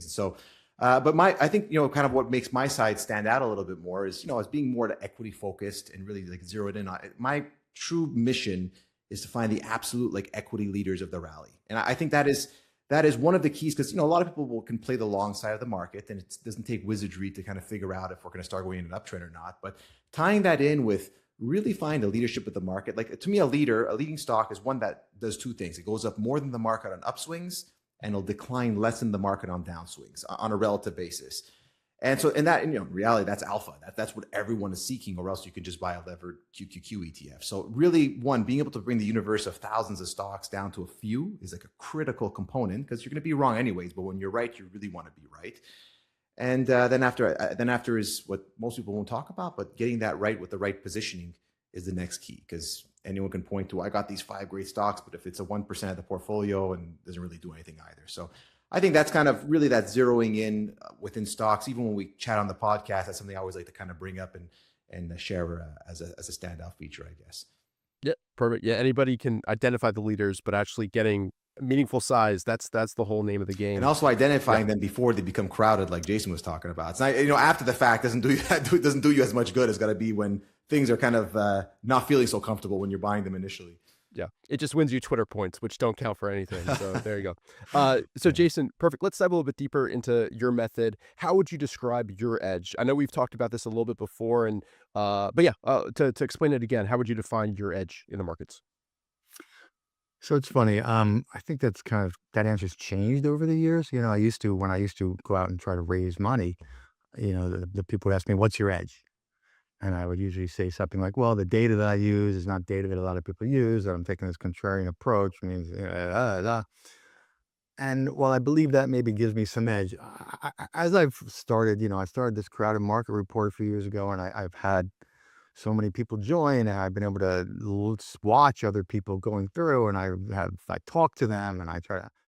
So, I think, kind of what makes my side stand out a little bit more is, as being more to equity focused and really like zeroed in on it. My true mission is to find the absolute like equity leaders of the rally. And I think that is one of the keys because, a lot of people can play the long side of the market and it doesn't take wizardry to kind of figure out if we're going to start going in an uptrend or not. But tying that in with really find the leadership of the market. Like to me, a leading stock is one that does two things. It goes up more than the market on upswings and it'll decline less than the market on downswings on a relative basis. And so in that, in reality, that's alpha. That's what everyone is seeking, or else you can just buy a levered QQQ ETF. So really, one, being able to bring the universe of thousands of stocks down to a few is like a critical component because you're going to be wrong anyways. But when you're right, you really want to be right. And then after is what most people won't talk about, but getting that right with the right positioning is the next key because anyone can point to, I got these five great stocks, but if it's a 1% of the portfolio and doesn't really do anything either. So I think that's kind of really that zeroing in within stocks. Even when we chat on the podcast, that's something I always like to kind of bring up and share as a standout feature, I guess. Yeah, perfect. Yeah, anybody can identify the leaders, but actually getting meaningful size, that's the whole name of the And game. also Yeah. identifying them before they become crowded, like Jason was talking about. It's not, after the fact doesn't do doesn't do you as much good. It's got to be when things are kind of not feeling so comfortable when you're buying them initially. Yeah. It just wins you Twitter points, which don't count for anything. So there you go. So Yeah. Jason, perfect. Let's dive a little bit deeper into your method. How would you describe your edge? I know we've talked about this a little bit before, and but yeah, to explain it again, how would you define your edge in the markets? So it's funny. I think that's kind of that answer's changed over the years. When I used to go out and try to raise money, the people would ask me, "What's your edge?" And I would usually say something like, "Well, the data that I use is not data that a lot of people use. That I'm taking this contrarian approach means." And while I believe that maybe gives me some edge, as I've started, I started this crowded market report a few years ago, and I've had so many people join, and I've been able to watch other people going through, and I talk to them, and I try to